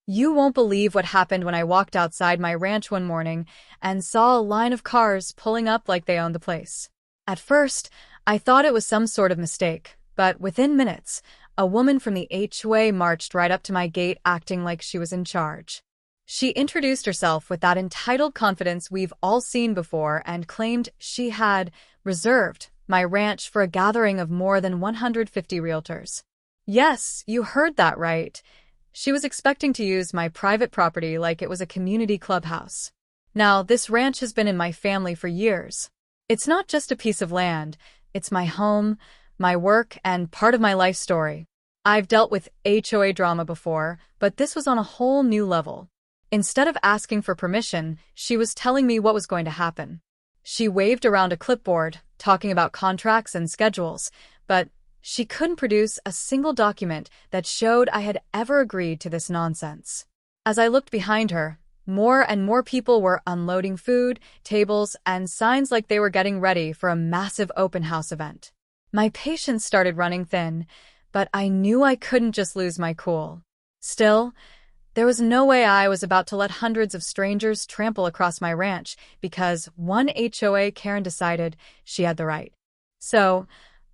You won't believe what happened when I walked outside my ranch one morning and saw a line of cars pulling up like they owned the place. At first, I thought it was some sort of mistake, but within minutes, a woman from the HOA marched right up to my gate acting like she was in charge. She introduced herself with that entitled confidence we've all seen before and claimed she had reserved my ranch for a gathering of more than 150 realtors. Yes, you heard that right. She was expecting to use my private property like it was a community clubhouse. Now, this ranch has been in my family for years. It's not just a piece of land, it's my home, my work, and part of my life story. I've dealt with HOA drama before, but this was on a whole new level. Instead of asking for permission, she was telling me what was going to happen. She waved around a clipboard, talking about contracts and schedules, but she couldn't produce a single document that showed I had ever agreed to this nonsense. As I looked behind her, more and more people were unloading food, tables, and signs like they were getting ready for a massive open house event. My patience started running thin, but I knew I couldn't just lose my cool. Still, there was no way I was about to let hundreds of strangers trample across my ranch because one HOA Karen decided she had the right. So,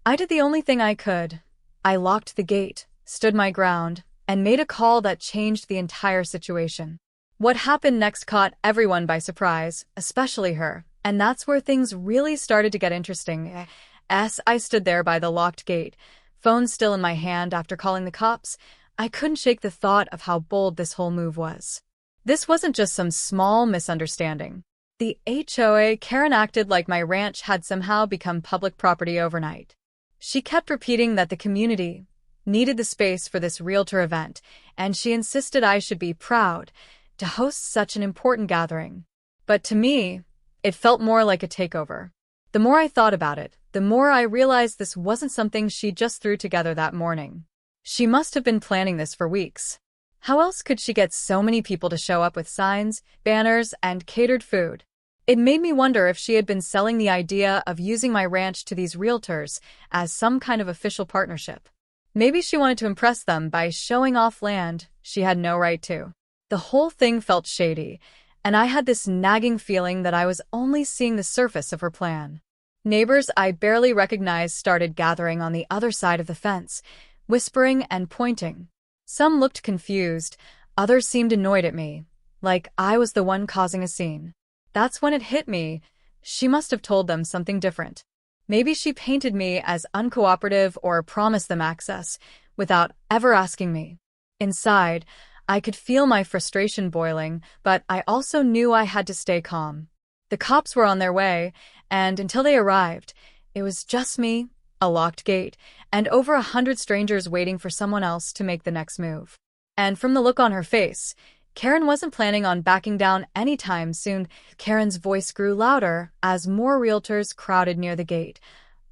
I did the only thing I could. I locked the gate, stood my ground, and made a call that changed the entire situation. What happened next caught everyone by surprise, especially her, and that's where things really started to get interesting. As I stood there by the locked gate, phone still in my hand after calling the cops, I couldn't shake the thought of how bold this whole move was. This wasn't just some small misunderstanding. The HOA Karen acted like my ranch had somehow become public property overnight. She kept repeating that the community needed the space for this realtor event, and she insisted I should be proud to host such an important gathering. But to me, it felt more like a takeover. The more I thought about it, the more I realized this wasn't something she just threw together that morning. She must have been planning this for weeks. How else could she get so many people to show up with signs, banners, and catered food? It made me wonder if she had been selling the idea of using my ranch to these realtors as some kind of official partnership. Maybe she wanted to impress them by showing off land she had no right to. The whole thing felt shady, and I had this nagging feeling that I was only seeing the surface of her plan. Neighbors I barely recognized started gathering on the other side of the fence, whispering and pointing. Some looked confused, others seemed annoyed at me, like I was the one causing a scene. That's when it hit me. She must have told them something different. Maybe she painted me as uncooperative or promised them access without ever asking me. Inside, I could feel my frustration boiling, but I also knew I had to stay calm. The cops were on their way, and until they arrived, it was just me, a locked gate, and over 100 strangers waiting for someone else to make the next move. And from the look on her face, Karen wasn't planning on backing down anytime soon. Karen's voice grew louder as more realtors crowded near the gate,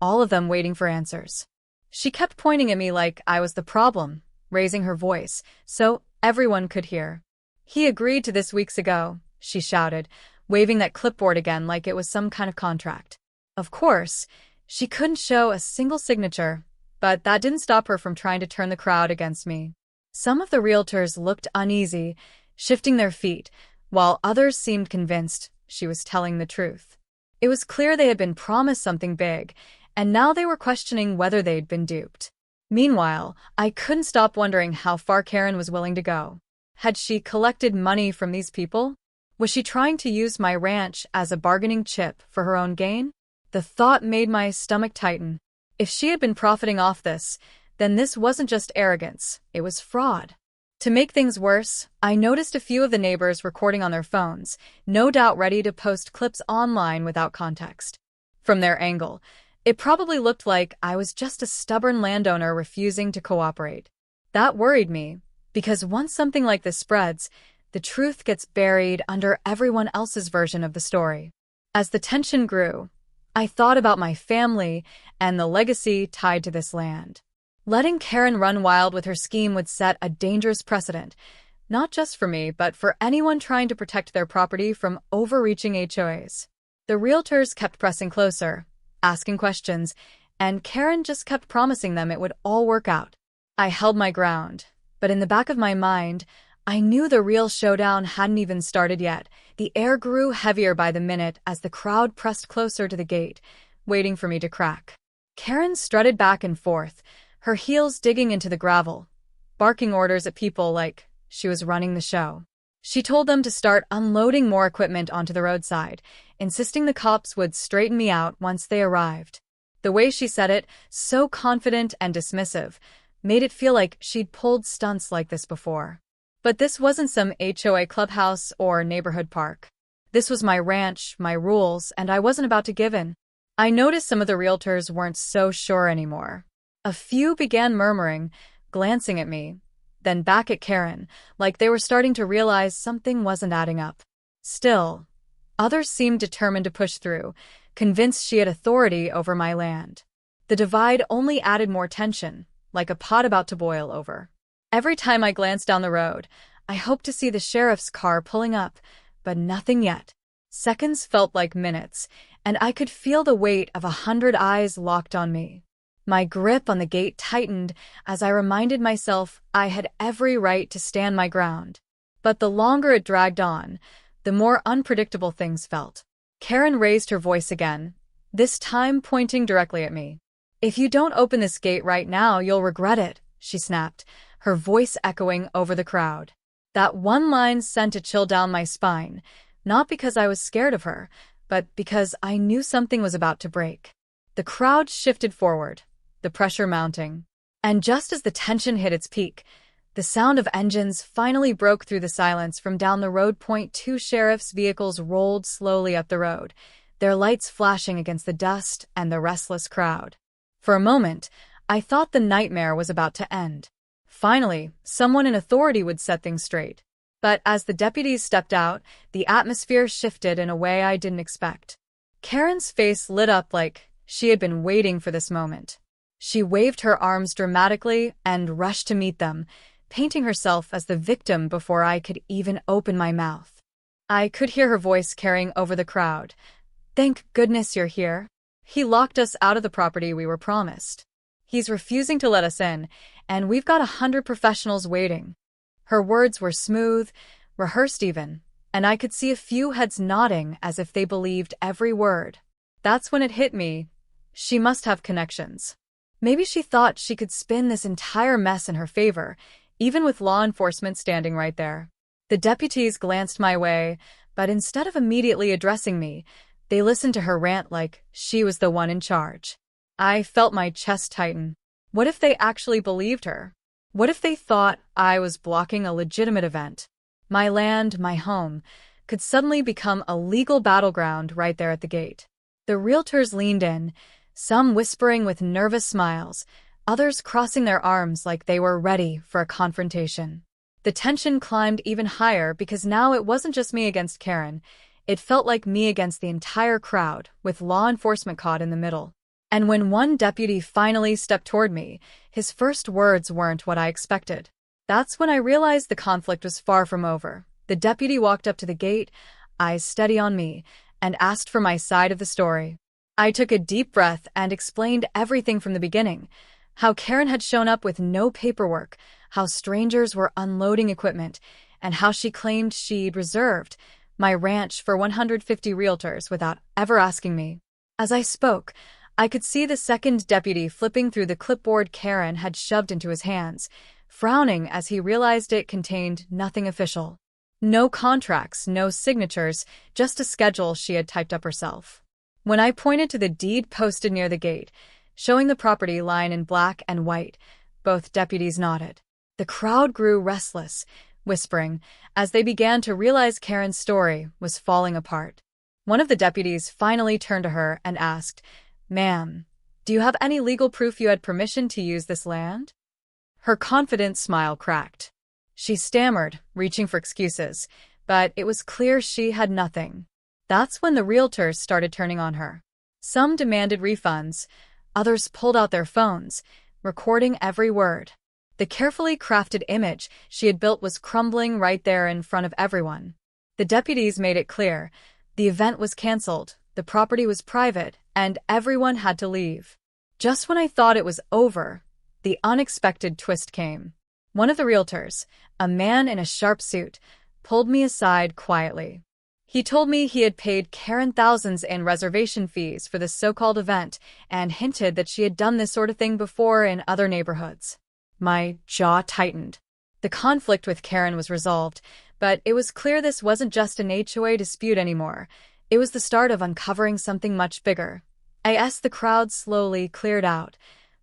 all of them waiting for answers. She kept pointing at me like I was the problem, raising her voice so everyone could hear. "He agreed to this weeks ago," she shouted, waving that clipboard again like it was some kind of contract. Of course, she couldn't show a single signature, but that didn't stop her from trying to turn the crowd against me. Some of the realtors looked uneasy, shifting their feet, while others seemed convinced she was telling the truth. It was clear they had been promised something big, and now they were questioning whether they'd been duped. Meanwhile, I couldn't stop wondering how far Karen was willing to go. Had she collected money from these people? Was she trying to use my ranch as a bargaining chip for her own gain? The thought made my stomach tighten. If she had been profiting off this, then this wasn't just arrogance, it was fraud. To make things worse, I noticed a few of the neighbors recording on their phones, no doubt ready to post clips online without context. From their angle, it probably looked like I was just a stubborn landowner refusing to cooperate. That worried me, because once something like this spreads, the truth gets buried under everyone else's version of the story. As the tension grew, I thought about my family and the legacy tied to this land. Letting Karen run wild with her scheme would set a dangerous precedent, not just for me, but for anyone trying to protect their property from overreaching HOAs. The realtors kept pressing closer, asking questions, and Karen just kept promising them it would all work out. I held my ground, but in the back of my mind, I knew the real showdown hadn't even started yet. The air grew heavier by the minute as the crowd pressed closer to the gate, waiting for me to crack. Karen strutted back and forth, her heels digging into the gravel, barking orders at people like she was running the show. She told them to start unloading more equipment onto the roadside, insisting the cops would straighten me out once they arrived. The way she said it, so confident and dismissive, made it feel like she'd pulled stunts like this before. But this wasn't some HOA clubhouse or neighborhood park. This was my ranch, my rules, and I wasn't about to give in. I noticed some of the realtors weren't so sure anymore. A few began murmuring, glancing at me, then back at Karen, like they were starting to realize something wasn't adding up. Still, others seemed determined to push through, convinced she had authority over my land. The divide only added more tension, like a pot about to boil over. Every time I glanced down the road, I hoped to see the sheriff's car pulling up, but nothing yet. Seconds felt like minutes, and I could feel the weight of 100 eyes locked on me. My grip on the gate tightened as I reminded myself I had every right to stand my ground. But the longer it dragged on, the more unpredictable things felt. Karen raised her voice again, this time pointing directly at me. "If you don't open this gate right now, you'll regret it," she snapped, her voice echoing over the crowd. That one line sent a chill down my spine, not because I was scared of her, but because I knew something was about to break. The crowd shifted forward, the pressure mounting. And just as the tension hit its peak, the sound of engines finally broke through the silence from down the road. Two sheriff's vehicles rolled slowly up the road, their lights flashing against the dust and the restless crowd. For a moment, I thought the nightmare was about to end. Finally, someone in authority would set things straight. But as the deputies stepped out, the atmosphere shifted in a way I didn't expect. Karen's face lit up like she had been waiting for this moment. She waved her arms dramatically and rushed to meet them, painting herself as the victim before I could even open my mouth. I could hear her voice carrying over the crowd. "Thank goodness you're here. He locked us out of the property we were promised. He's refusing to let us in, and we've got 100 professionals waiting." Her words were smooth, rehearsed even, and I could see a few heads nodding as if they believed every word. That's when it hit me. She must have connections. Maybe she thought she could spin this entire mess in her favor, even with law enforcement standing right there. The deputies glanced my way, but instead of immediately addressing me, they listened to her rant like she was the one in charge. I felt my chest tighten. What if they actually believed her? What if they thought I was blocking a legitimate event? My land, my home, could suddenly become a legal battleground right there at the gate. The realtors leaned in, some whispering with nervous smiles, others crossing their arms like they were ready for a confrontation. The tension climbed even higher because now it wasn't just me against Karen. It felt like me against the entire crowd, with law enforcement caught in the middle. And when one deputy finally stepped toward me, his first words weren't what I expected. That's when I realized the conflict was far from over. The deputy walked up to the gate, eyes steady on me, and asked for my side of the story. I took a deep breath and explained everything from the beginning. How Karen had shown up with no paperwork, how strangers were unloading equipment, and how she claimed she'd reserved my ranch for 150 realtors without ever asking me. As I spoke, I could see the second deputy flipping through the clipboard Karen had shoved into his hands, frowning as he realized it contained nothing official. No contracts, no signatures, just a schedule she had typed up herself. When I pointed to the deed posted near the gate, showing the property line in black and white, both deputies nodded. The crowd grew restless, whispering, as they began to realize Karen's story was falling apart. One of the deputies finally turned to her and asked, "Ma'am, do you have any legal proof you had permission to use this land?" Her confident smile cracked. She stammered, reaching for excuses, but it was clear she had nothing. That's when the realtors started turning on her. Some demanded refunds, others pulled out their phones, recording every word. The carefully crafted image she had built was crumbling right there in front of everyone. The deputies made it clear. The event was canceled, the property was private, and everyone had to leave. Just when I thought it was over, the unexpected twist came. One of the realtors, a man in a sharp suit, pulled me aside quietly. He told me he had paid Karen thousands in reservation fees for this so-called event and hinted that she had done this sort of thing before in other neighborhoods. My jaw tightened. The conflict with Karen was resolved, but it was clear this wasn't just an HOA dispute anymore. It was the start of uncovering something much bigger. As the crowd slowly cleared out,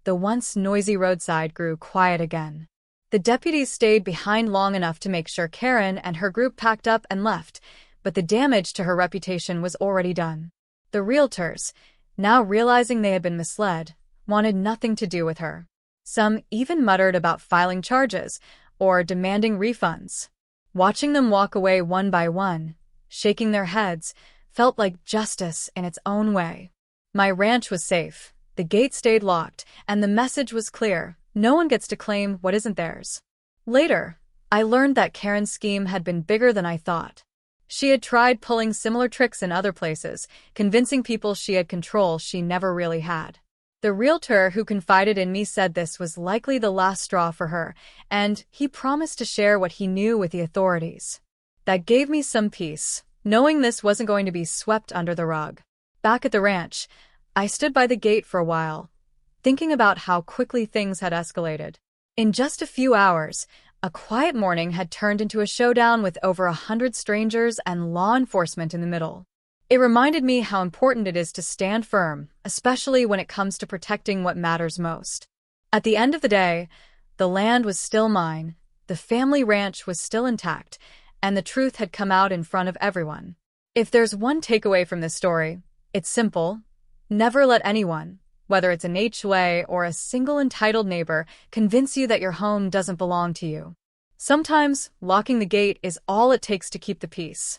the once noisy roadside grew quiet again. The deputies stayed behind long enough to make sure Karen and her group packed up and left, but the damage to her reputation was already done. The realtors, now realizing they had been misled, wanted nothing to do with her. Some even muttered about filing charges or demanding refunds. Watching them walk away one by one, shaking their heads, felt like justice in its own way. My ranch was safe, the gate stayed locked, and the message was clear: no one gets to claim what isn't theirs. Later, I learned that Karen's scheme had been bigger than I thought. She had tried pulling similar tricks in other places, convincing people she had control she never really had. The realtor who confided in me said this was likely the last straw for her, and he promised to share what he knew with the authorities. That gave me some peace, knowing this wasn't going to be swept under the rug. Back at the ranch, I stood by the gate for a while, thinking about how quickly things had escalated. In just a few hours, a quiet morning had turned into a showdown with over 100 strangers and law enforcement in the middle. It reminded me how important it is to stand firm, especially when it comes to protecting what matters most. At the end of the day, the land was still mine, the family ranch was still intact, and the truth had come out in front of everyone. If there's one takeaway from this story, it's simple: never let anyone, whether it's an HOA or a single entitled neighbor, convince you that your home doesn't belong to you. Sometimes, locking the gate is all it takes to keep the peace.